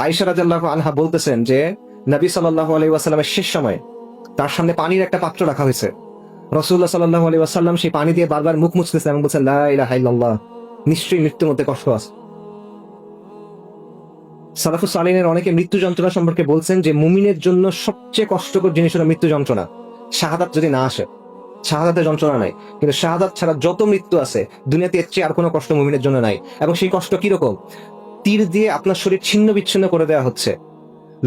আয়েশা রাদিয়াল্লাহু আনহা বলতেছেন যে নবী সাল্লাল্লাহু আলাইহি ওয়াসাল্লামের শেষ সময় তার সামনে পানির একটা পাত্র রাখা হয়েছে। রাসূলুল্লাহ সাল্লাল্লাহু আলাইহি ওয়াসাল্লাম সেই পানি দিয়ে বারবার মুখ মুছতেছেন এবং বলছেন, লা ইলাহা ইল্লাল্লাহ, নিশ্চয়ই মৃত্যুর মধ্যে কষ্ট আছে। সালাফুস সালিহিনের অনেকে মৃত্যু যন্ত্রণা সম্পর্কে বলছেন যে মুমিনের জন্য সবচেয়ে কষ্টকর জিনিস হলো মৃত্যু যন্ত্রণা। শাহাদাত যদি না আসে, শাহাদাতের যন্ত্রণা নাই, কিন্তু শাহাদাত ছাড়া যত মৃত্যু আছে দুনিয়াতে এর চেয়ে আর কোনো কষ্ট মুমিনের জন্য নাই। এবং সেই কষ্ট কিরকম? তীর দিয়ে আপনার শরীর ছিন্ন বিচ্ছিন্ন করে দেওয়া হচ্ছে,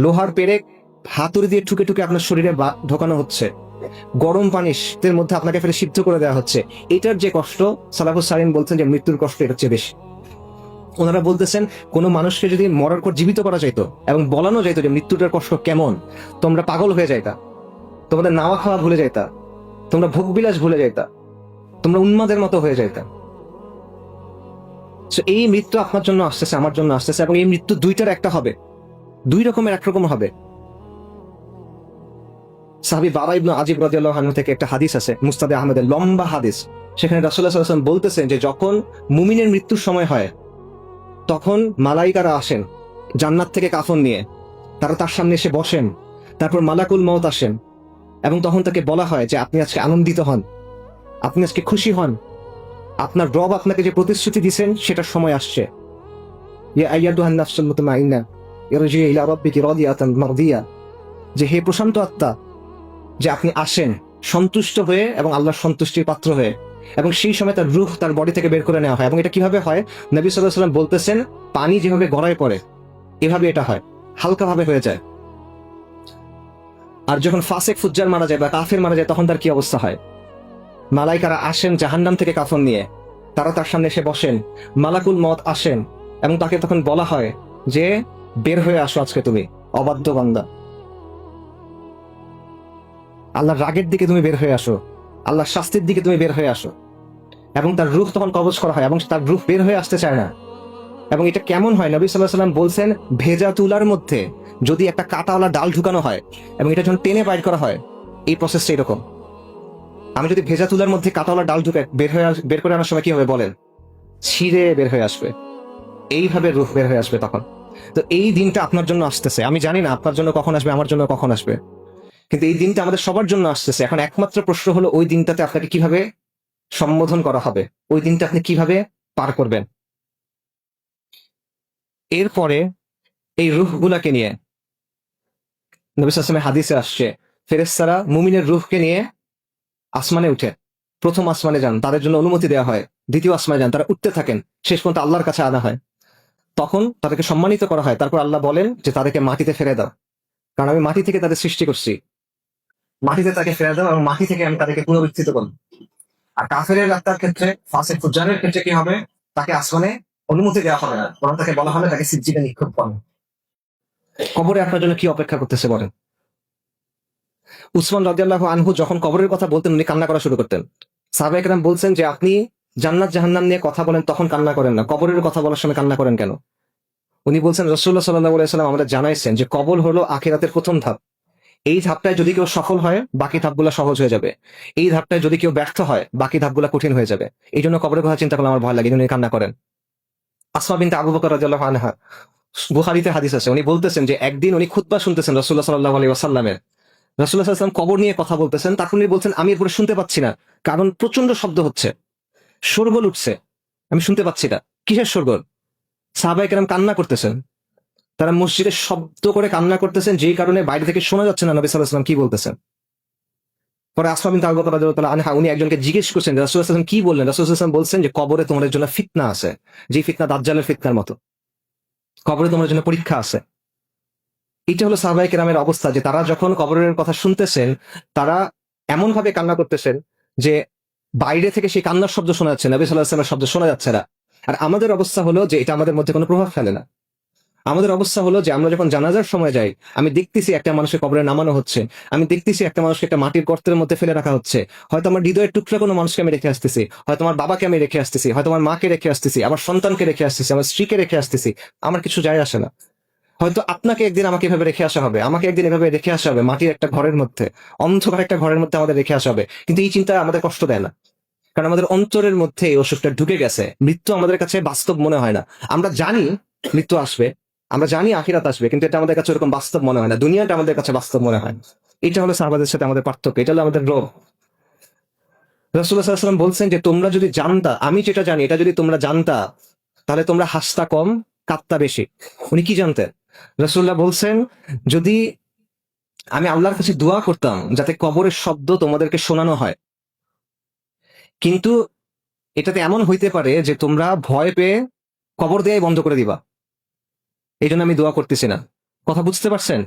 লোহার পেরেক হাতুড়ি দিয়ে ঠুকে ঠুকে আপনার শরীরে ঢোকানো হচ্ছে, গরম পানির মধ্যে আপনাকে ফেলে সিদ্ধ করে দেওয়া হচ্ছে। এটার যে কষ্ট, সালাফুস সালিহিন বলছেন যে মৃত্যুর কষ্ট এটার চেয়ে বেশি। ওনারা বলতেছেন কোন মানুষকে যদি মরার পর জীবিত করা যাইতো এবং বলানো যাইতো যে মৃত্যুটার কষ্ট কেমন, তোমরা পাগল হয়ে যাইতা, তোমাদের নাওয়া খাওয়া ভুলে যাইতা, তোমরা ভোগবিলাস ভুলে যাইতা, তোমরা উন্মাদের মতো হয়ে যাইতা। এই মৃত্যু আপনার জন্য আসতেছে, আমার জন্য আসতেছে, এবং এই মৃত্যু দুইটার একটা হবে, দুই রকমের একরকম হবে। সাহাবী বারা ইবনে আজিব রাদিয়াল্লাহু আনহু থেকে একটা হাদিস আছে, মুসনাদে আহমেদের লম্বা হাদিস। সেখানে রাসূলুল্লাহ সাল্লাল্লাহু আলাইহি ওয়াসাল্লাম বলতেছেন যে যখন মুমিনের মৃত্যুর সময় হয় তখন মালাইকারা আসেন জান্নাত থেকে কাফন নিয়ে, তারা তার সামনে এসে বসেন, তারপর মালাকুল মউত আসেন এবং তখন তাকে বলা হয় যে আপনি আজকে আনন্দিত হন, আপনি আজকে খুশি হন, আপনার রব আপনাকে যে প্রতিশ্রুতি দিয়েছেন সেটার সময় আসছে। ইয়া আইয়াতুহান নাফসুল মুতমাইন্না ইরজিই ইলা রাব্বিকি রাদিয়াতান মারদিয়া, যে হে প্রশান্ত আত্মা, যে আপনি আসেন সন্তুষ্ট হয়ে এবং আল্লাহর সন্তুষ্টির পাত্র হয়ে, এবং সেই সময় তার রূহ তার বডি থেকে বের করে নেওয়া হয়। এবং এটা কিভাবে হয়? নবী সাল্লাল্লাহু আলাইহি ওয়াসাল্লাম বলতেছেন পানি যেভাবে গড়ায় পড়ে এভাবে এটা হয়, হালকাভাবে হয়ে যায়। আর যখন ফাসেক ফুজ্জার মারা যায় বা কাফের মারা যায় তখন তার কি অবস্থা হয়? মালাইকারা আসেন জাহান্নাম থেকে কাফন নিয়ে, তারা তার সামনে এসে বসেন, মালাকুল মউত আসেন এবং তাকে তখন বলা হয় যে বের হয়ে আসো আজকে তুমি অবাধ্য বান্দা, আল্লাহর রাগের দিকে তুমি বের হয়ে আসো, আল্লাহর শাস্তির দিকে তুমি বের হয়ে আসো। এবং তার রূহ তখন কবজ করা হয় এবং তার রূহ বের হয়ে আসতে চায় না। এবং এটা কেমন হয়? নবী সাল্লাল্লাহু আলাইহি ওয়াসাল্লাম বলছেন ভেজা তুলার মধ্যে যদি একটা কাঁটাওয়ালা ডাল ঢুকানো হয় এবং এটা যখন টেনে বাইর করা হয়, এই প্রসেসটা এরকম। আমি যদি ভেজা তুলার মধ্যে কাঁটাওয়ালা ডাল ঢুকে বের করে আনার সময় কি হবে বলেন? ছিঁড়ে বের হয়ে আসবে, এইভাবে রূহ বের হয়ে আসবে তখন। তো এই দিনটা আপনার জন্য আসতেছে, আমি জানি না আপনার জন্য কখন আসবে, আমার জন্য কখন আসবে, কিন্তু এই দিনটা আমাদের সবার জন্য আসতেছে। এখন একমাত্র প্রশ্ন হলো ওই দিনটাতে আপনাকে কিভাবে সম্বোধন করা হবে, ওই দিনটা আপনি কিভাবে পার করবেন। এরপরে এই রূহগুলাকে নিয়ে নবী সাল্লাল্লাহু আলাইহি ওয়াসাল্লামের হাদিসে আসছে ফেরেশতারা মুমিনের রূহকে নিয়ে আসমানে উঠে, প্রথম আসমানে যান, তাদের জন্য অনুমতি দেওয়া হয়, দ্বিতীয় আসমানে যান, তারা উঠতে থাকেন, শেষ পর্যন্ত আল্লাহর কাছে আনা হয়, তখন তাদেরকে সম্মানিত করা হয়। তারপর আল্লাহ বলেন যে তাদেরকে মাটিতে ফেলে দাও, কারণ আমি মাটি থেকে তাদের সৃষ্টি করছি, মাটিতে তাকে ফেলে দাও এবং মাটি থেকে আমি তাদেরকে পুনরুত্থিত করব। আর কাফেরের আত্মার ক্ষেত্রে, ফাসিক ফুজ্জারের ক্ষেত্রে কি হবে? তাকে আসমানে অনুমতি দেওয়া হবে না, বরং তাকে বলা হবে তাকে সিজ্জিনে নিক্ষেপ করেন। কবরে আপনার জন্য কি অপেক্ষা করতেছে বলেন? উসমান রাদিয়াল্লাহু আনহু যখন কবরের কথা বলতেন উনি কান্না করা শুরু করতেন। সাহাবায়ে কেরাম বলছেন যে আপনি জান্নাত জাহান্নাম নিয়ে কথা বলেন তখন কান্না করেন না, কবরের কথা বলার সময় কান্না করেন কেন? উনি বলছেন রাসূলুল্লাহ সাল্লাল্লাহু আলাইহি ওয়াসাল্লাম আমাদের জানাইছেন যে কবর হলো আখিরাতের প্রথম ধাপ। এই ধাপটায় যদি কেউ সফল হয় বাকি ধাপগুলো সহজ হয়ে যাবে, এই ধাপটায় যদি কেউ ব্যর্থ হয় বাকি ধাপগুলো কঠিন হয়ে যাবে। এই জন্য কবরের কথা চিন্তা করলে আমার ভয় লাগে, উনি কান্না করেন। আসমা বিনতে আবু বকর রাদিয়াল্লাহু আনহা, বুখারীতে হাদিস আছে, উনি বলতেছেন যে একদিন উনি খুতবা শুনতেছেন রাসূলুল্লাহ সাল্লাল্লাহু আলাইহি ওয়াসাল্লামের, রাসূলুল্লাহ সাল্লাল্লাহু আলাইহি ওয়াসাল্লাম কবর নিয়ে কথা বলতেছেন। তারপর উনি বলছেন আমি এরপরে শুনতে পাচ্ছি না, কারণ প্রচন্ড শব্দ হচ্ছে, শোরগোল উঠছে, আমি শুনতে পাচ্ছি না। কিসের শোরগোল? সাহাবায়ে কেরাম কান্না করতেছেন, তারা মসজিদে শব্দ করে কান্না করতেছেন, যেই কারণে বাইরে থেকে শোনা যাচ্ছে না নবী সাল্লাল্লাহু আলাইহি ওয়াসাল্লাম কি বলতেছেন। পরে আসমা বিনতে আবু বকর রাদিয়াল্লাহু তাআলা আনহা উনি একজনকে জিজ্ঞেস করছেন রাসূলুল্লাহ সাল্লাল্লাহু আলাইহি ওয়াসাল্লাম কি বললেন? রাসূলুল্লাহ সাল্লাল্লাহু আলাইহি ওয়াসাল্লাম বলছেন যে কবরে তোমাদের জন্য ফিতনা আছে, যে ফিতনা দাজ্জালের ফিতনার মতো, কবরে তোমাদের জন্য পরীক্ষা আছে। এটা হলো সাহাবায়ে কেরামের অবস্থা, যে তারা যখন কবরের কথা শুনতেছেন তারা এমন ভাবে কান্না করতেছেন যে বাইরে থেকে সেই কান্নার শব্দ শোনা যাচ্ছে, নবী সাল্লাল্লাহু আলাইহি ওয়াসাল্লামের শব্দ শোনা যাচ্ছে না। আর আমাদের অবস্থা হলো যে এটা আমাদের মধ্যে কোনো প্রভাব ফেলে না। আমাদের অবস্থা হলো যে আমরা যখন জানাজার সময় যাই, আমি দেখতেছি একটা মানুষকে কবরে নামানো হচ্ছে, আমি দেখতেছি একটা মানুষকে একটা মাটির গর্তের মধ্যে ফেলে রাখা হচ্ছে, হয়তো আমার হৃদয়ের টুকরা কোনো মানুষকে আমি রেখে আসতেছি, হয়তো আমার বাবাকে আমি রেখে আসতেছি, হয়তো আমার মাকে রেখে আসতেছি, আমার সন্তানকে রেখে আসতেছি, আমার স্ত্রীকে রেখে আসতেছি, আমার কিছু যায় আসে না। হয়তো আপনাকে একদিন আমাকে এভাবে রেখে আসা হবে, আমাকে একদিন এভাবে রেখে আসা হবে, মাটির একটা ঘরের মধ্যে, অন্ধকার একটা ঘরের মধ্যে আমাদের রেখে আসা হবে। কিন্তু এই চিন্তা আমাদের কষ্ট দেয় না, কারণ আমাদের অন্তরের মধ্যে এই অসুখটা ঢুকে গেছে। মৃত্যু আমাদের কাছে বাস্তব মনে হয় না। আমরা জানি মৃত্যু আসবে, আমরা জানি আখিরাত আসবে, কিন্তু এটা আমাদের কাছে ওরকম বাস্তব মনে হয় না, দুনিয়াটা আমাদের কাছে বাস্তব মনে হয়। এটা হলো সাহাবাদের সাথে আমাদের পার্থক্য, এটা হলো আমাদের রোগ। রাসূলুল্লাহ সাল্লাল্লাহু আলাইহি ওয়াসাল্লাম বলছেন যে তোমরা যদি জানতা, আমি যেটা জানি এটা যদি তোমরা জানতা, তাহলে তোমরা হাসতা কম, কাঁদতা বেশি। উনি কি জানতেন? রাসূলুল্লাহ বলছেন, যদি আমি আল্লাহর কাছে দোয়া করতাম যাতে কবরের শব্দ তোমাদেরকে শোনানো হয়, কিন্তু এটাতে এমন হইতে পারে যে তোমরা ভয় পেয়ে কবর দেয়াই বন্ধ করে দিবা, এই জন্য আমি দোয়া করতেছি না। কথা বুঝতে পারছেন?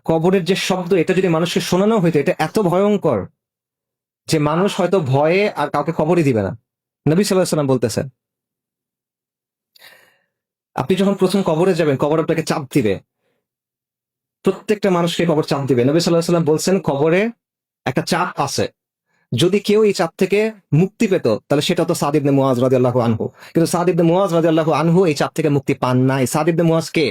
কবরের যে শব্দ, এটা যদি মানুষকে শোনানো হইতো, এটা এত ভয়ঙ্কর যে মানুষ হয়তো ভয়ে আর কাউকে কবরই দিবে না। নবী সাল্লাল্লাহু আলাইহি ওয়াসাল্লাম বলতেছেন, আপনি যখন প্রথম কবরে যাবেন, কবর আপনাকে চাপ দিবে, প্রত্যেকটা মানুষকে কবর চাপ দিবে। নবী সাল্লাল্লাহু আলাইহি ওয়াসাল্লাম বলছেন, কবরে একটা চাপ আছে, যদি কেউ এই চাপ থেকে মুক্তি পেত তাহলে সেটা তো সাদ ইবনে মুআজ রাদিয়াল্লাহু আনহু। কিন্তু সাদ ইবনে মুআজ রাদিয়াল্লাহু আনহু এই চাপ থেকে মুক্তি পান নাই। সাদ ইবনে মুআজ কে?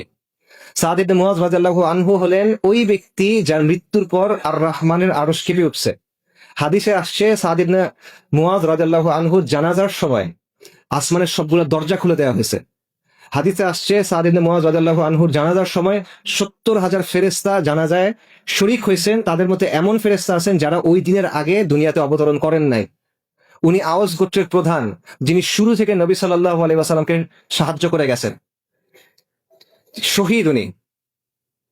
সাদ ইবনে মুআজ রাদিয়াল্লাহু আনহু হলেন ওই ব্যক্তি যার মৃত্যুর পর আর রহমানের আরশ কেঁপে উঠছে। হাদিসে আসছে, সাদ ইবনে মুআজ রাদিয়াল্লাহু আনহুর জানাজার সময় আসমানের সবগুলো দরজা খুলে দেওয়া হয়েছে। হাদিসে আসছে, সাদ ইবনে মুআজ রাদিয়াল্লাহু আনহুর জানাজার সময় 70,000 ফেরেশতা জানাজায় শরীক হয়েছেন। তাদের মধ্যে এমন ফেরেশতা আছেন যারা ওই দিনের আগে দুনিয়াতে অবতরণ করেন নাই। উনি আওস গোত্রের প্রধান, যিনি শুরু থেকে নবী সাল্লাল্লাহু আলাইহি ওয়াসাল্লামকে সাহায্য করে গেছেন। শহীদ, উনি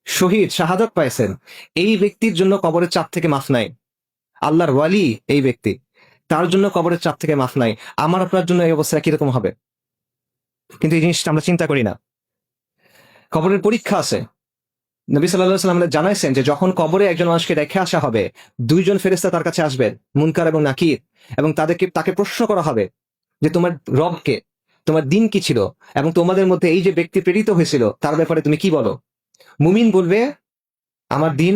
শহীদ, শাহাদাত পাইছেন। এই ব্যক্তির জন্য কবরের চাপ থেকে মাফ নাই। আল্লাহর ওয়ালি এই ব্যক্তি, তার জন্য কবরের চাপ থেকে মাফ নাই। আমার আপনার জন্য এই অবস্থা কিরকম হবে? কিন্তু এই জিনিসটা আমরা চিন্তা করি না। কবরের পরীক্ষা আছে। নবী সাল্লাল্লাহু আলাইহি ওয়াসাল্লাম জানাইছেন যে যখন কবরে একজন মানুষকে রেখে আসা হবে, দুইজন ফেরেশতা তার কাছে আসবেন, মুনকার এবং নাকির, এবং তাকে প্রশ্ন করা হবে যে তোমার রব কে, তোমার দিন কি ছিল, এবং তোমাদের মধ্যে এই যে ব্যক্তি প্রেরিত হয়েছিল তার ব্যাপারে তুমি কি বলো? মুমিন বলবে, আমার দিন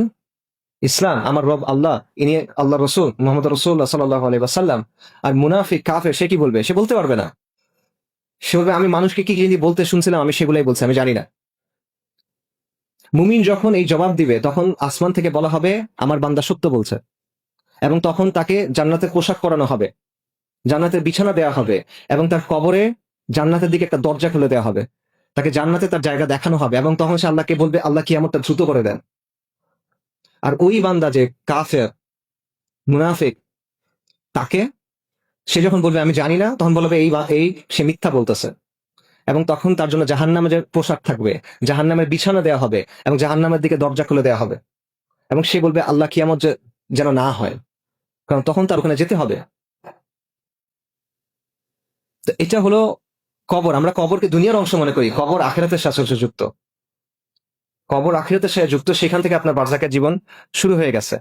ইসলাম, আমার রব আল্লাহ, ইনি আল্লাহ রসুল মুহাম্মদ রাসূলুল্লাহ সাল্লাল্লাহু আলাইহি ওয়াসাল্লাম। আর মুনাফিক কাফের, সে কি বলবে? সে বলতে পারবে না। সে বলবে, আমি মানুষকে কি কি বলতে শুনছিলাম আমি সেগুলাই বলছি, আমি জানি না। মুমিন যখন এই জবাব দিবে, তখন আসমান থেকে বলা হবে আমার বান্দা সত্য বলছে, এবং তখন তাকে জান্নাতের পোশাক পরানো হবে, জান্নাতের বিছানা দেওয়া হবে, এবং তার কবরে জান্নাতের দিকে একটা দরজা খুলে দেওয়া হবে, তাকে জান্নাতে তার জায়গা দেখানো হবে, এবং তখন সে আল্লাহকে বলবে, আল্লাহ কিয়ামতটা দ্রুত করে দেন। আর ওই বান্দা যে কাফের, মুনাফিক, তাকে সে যখন বলবে আমি জানি না, তখন বলবে এই সে মিথ্যা বলতেছে, এবং তখন তার জন্য জাহান্নামের যে পোশাক থাকবে, জাহান্নামের বিছানা দেওয়া হবে, এবং জাহান্নামের দিকে দরজা খুলে দেওয়া হবে, এবং সে বলবে আল্লাহ কিয়ামত যেন না হয়, কারণ তখন তার ওখানে যেতে হবে। তো এটা হলো কবর। আমরা কবরকে দুনিয়ার অংশ মনে করি, কবর আখিরাতের সাথে যুক্ত। কবর আখিরাতের সাথে যুক্ত, সেখান থেকে আপনার বারজাকের জীবন শুরু হয়ে গেছে।